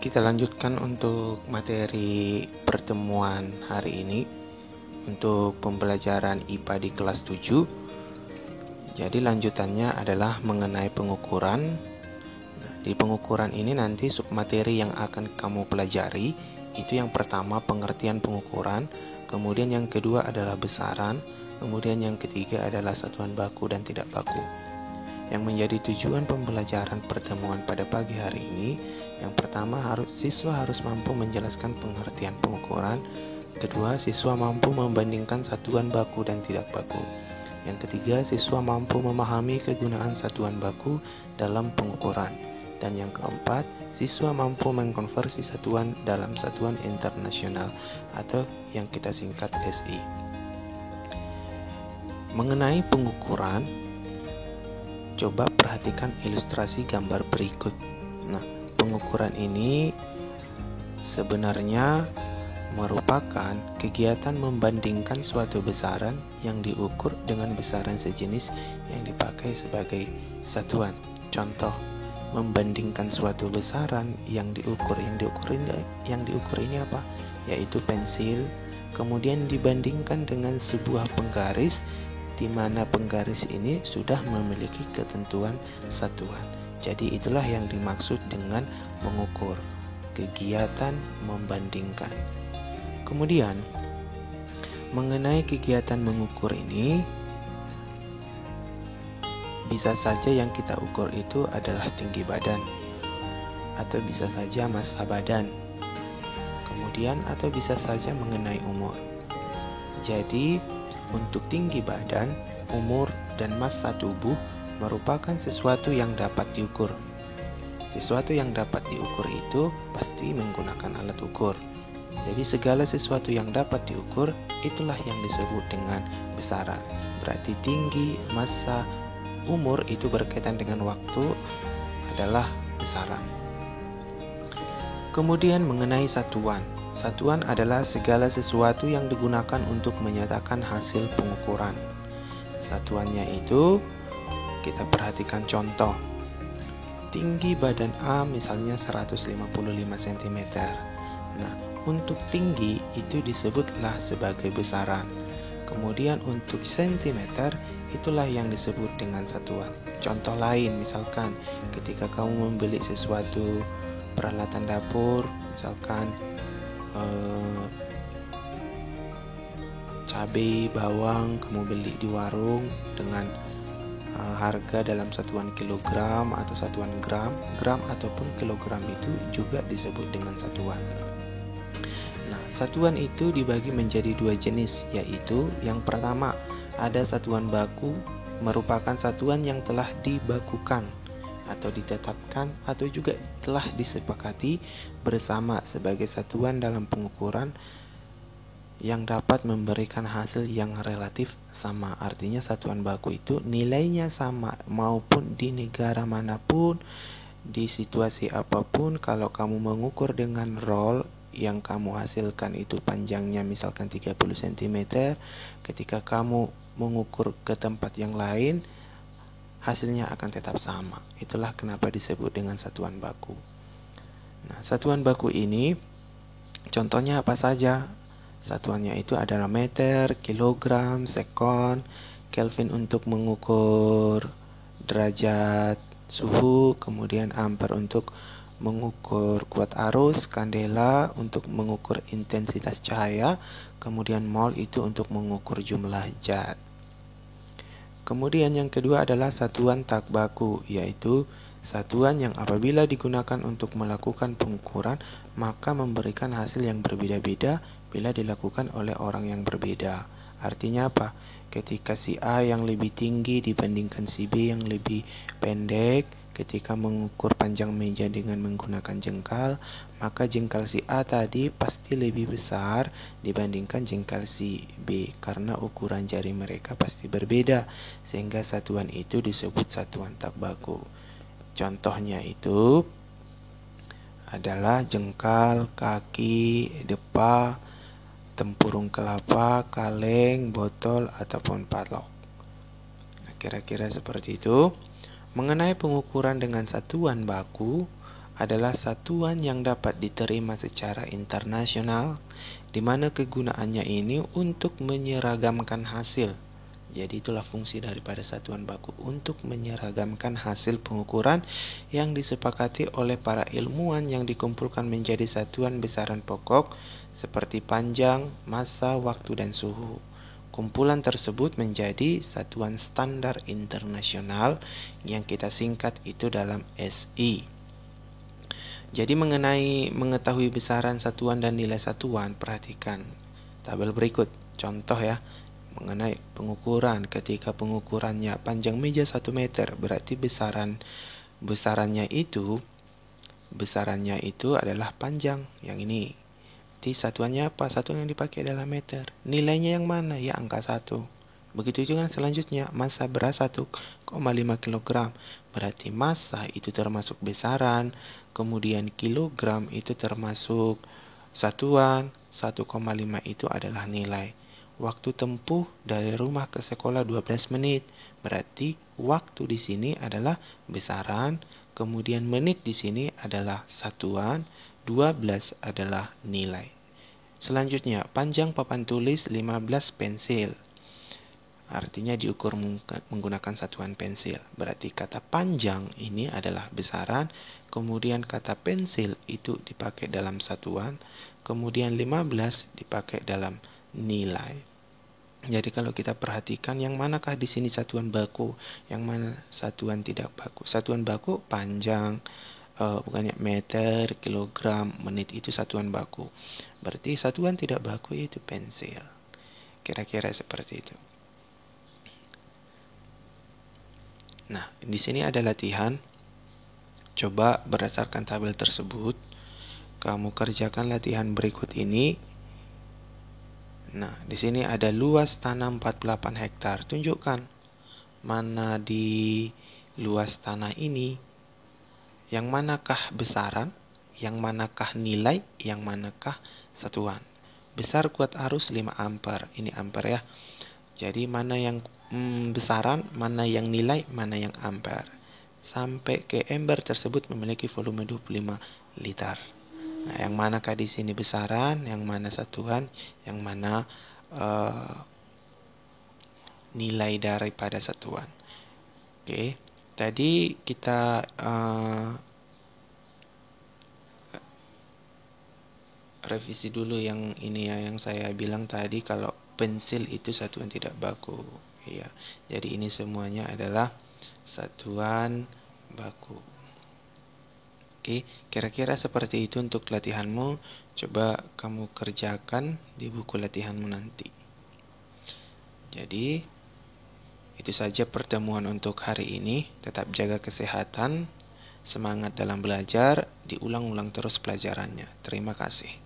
Kita lanjutkan untuk materi pertemuan hari ini untuk pembelajaran IPA di kelas 7. Jadi lanjutannya adalah mengenai pengukuran. Di pengukuran ini nanti submateri yang akan kamu pelajari itu yang pertama pengertian pengukuran, kemudian yang kedua adalah besaran, kemudian yang ketiga adalah satuan baku dan tidak baku. Yang menjadi tujuan pembelajaran pertemuan pada pagi hari ini, yang pertama siswa harus mampu menjelaskan pengertian pengukuran. Kedua, siswa mampu membandingkan satuan baku dan tidak baku. Yang ketiga, siswa mampu memahami kegunaan satuan baku dalam pengukuran. Dan yang keempat, siswa mampu mengkonversi satuan dalam satuan internasional atau yang kita singkat SI. Mengenai pengukuran, coba perhatikan ilustrasi gambar berikut. Nah, pengukuran ini sebenarnya merupakan kegiatan membandingkan suatu besaran yang diukur dengan besaran sejenis yang dipakai sebagai satuan. Contoh, membandingkan suatu besaran yang diukur ini apa? Yaitu pensil, kemudian dibandingkan dengan sebuah penggaris di mana penggaris ini sudah memiliki ketentuan satuan. Jadi itulah yang dimaksud dengan mengukur, kegiatan membandingkan. Kemudian, mengenai kegiatan mengukur ini, bisa saja yang kita ukur itu adalah tinggi badan, atau bisa saja massa badan, kemudian atau bisa saja mengenai umur. Jadi, untuk tinggi badan, umur, dan massa tubuh merupakan sesuatu yang dapat diukur. Sesuatu yang dapat diukur itu pasti menggunakan alat ukur. Jadi segala sesuatu yang dapat diukur itulah yang disebut dengan besaran. Berarti tinggi, massa, umur itu berkaitan dengan waktu adalah besaran. Kemudian mengenai satuan. Satuan adalah segala sesuatu yang digunakan untuk menyatakan hasil pengukuran. Satuannya itu kita perhatikan contoh. Tinggi badan A misalnya 155 cm. Nah, untuk tinggi itu disebutlah sebagai besaran. Kemudian untuk sentimeter itulah yang disebut dengan satuan. Contoh lain misalkan ketika kamu membeli sesuatu peralatan dapur, misalkan cabai, bawang kamu beli di warung dengan harga dalam satuan kilogram atau satuan gram ataupun kilogram itu juga disebut dengan satuan. Nah, satuan itu dibagi menjadi dua jenis, yaitu yang pertama ada satuan baku, merupakan satuan yang telah dibakukan atau ditetapkan atau juga telah disepakati bersama sebagai satuan dalam pengukuran yang dapat memberikan hasil yang relatif sama. Artinya satuan baku itu nilainya sama maupun di negara manapun, di situasi apapun. Kalau kamu mengukur dengan roll yang kamu hasilkan itu panjangnya misalkan 30 cm, ketika kamu mengukur ke tempat yang lain hasilnya akan tetap sama. Itulah kenapa disebut dengan satuan baku. Nah, satuan baku ini contohnya apa saja? Satuannya itu adalah meter, kilogram, sekon, Kelvin untuk mengukur derajat suhu, kemudian ampere untuk mengukur kuat arus, kandela untuk mengukur intensitas cahaya, kemudian mol itu untuk mengukur jumlah zat. Kemudian yang kedua adalah satuan tak baku, yaitu satuan yang apabila digunakan untuk melakukan pengukuran maka memberikan hasil yang berbeda-beda bila dilakukan oleh orang yang berbeda. Artinya apa? Ketika si A yang lebih tinggi dibandingkan si B yang lebih pendek, ketika mengukur panjang meja dengan menggunakan jengkal, maka jengkal si A tadi pasti lebih besar dibandingkan jengkal si B karena ukuran jari mereka pasti berbeda, sehingga satuan itu disebut satuan tak baku. Contohnya itu adalah jengkal, kaki, depa, tempurung kelapa, kaleng, botol, ataupun patlok. Nah, kira-kira seperti itu. Mengenai pengukuran dengan satuan baku, adalah satuan yang dapat diterima secara internasional, di mana kegunaannya ini untuk menyeragamkan hasil. Jadi itulah fungsi daripada satuan baku, untuk menyeragamkan hasil pengukuran yang disepakati oleh para ilmuwan yang dikumpulkan menjadi satuan besaran pokok seperti panjang, massa, waktu, dan suhu. Kumpulan tersebut menjadi satuan standar internasional yang kita singkat itu dalam SI. Jadi mengenai mengetahui besaran satuan dan nilai satuan, perhatikan tabel berikut. Contoh ya, mengenai pengukuran. Ketika pengukurannya panjang meja 1 meter, berarti besarannya itu adalah panjang. Yang ini. Jadi satuannya apa? Satuan yang dipakai adalah meter. Nilainya yang mana? Ya angka 1. Begitu juga selanjutnya, massa beras 1,5 kg. Berarti massa itu termasuk besaran, kemudian kilogram itu termasuk satuan, 1,5 itu adalah nilai. Waktu tempuh dari rumah ke sekolah 12 menit. Berarti waktu di sini adalah besaran, kemudian menit di sini adalah satuan, 12 adalah nilai. Selanjutnya, panjang papan tulis 15 pensil. Artinya diukur menggunakan satuan pensil. Berarti kata panjang ini adalah besaran, kemudian kata pensil itu dipakai dalam satuan, kemudian 15 dipakai dalam nilai. Jadi kalau kita perhatikan yang manakah di sini satuan baku, yang mana satuan tidak baku. Satuan baku panjang, bukannya meter, kilogram, menit itu satuan baku. Berarti satuan tidak baku itu pensil. Kira-kira seperti itu. Nah, di sini ada latihan. Coba berdasarkan tabel tersebut, kamu kerjakan latihan berikut ini. Nah, di sini ada luas tanah 48 hektar. Tunjukkan mana di luas tanah ini, yang manakah besaran, yang manakah nilai, yang manakah satuan. Besar kuat arus 5 ampere. Ini ampere ya. Jadi mana yang besaran, mana yang nilai, mana yang ampere. Sampai ke ember tersebut memiliki volume 25 liter. Nah, yang manakah di sini besaran, yang mana satuan, yang mana nilai daripada satuan. Oke, tadi kita revisi dulu yang ini ya, yang saya bilang tadi kalau pensil itu satuan tidak baku. Ya, jadi ini semuanya adalah satuan baku. Oke, kira-kira seperti itu untuk latihanmu. Coba kamu kerjakan di buku latihanmu nanti. Jadi, itu saja pertemuan untuk hari ini. Tetap jaga kesehatan, semangat dalam belajar, diulang-ulang terus pelajarannya. Terima kasih.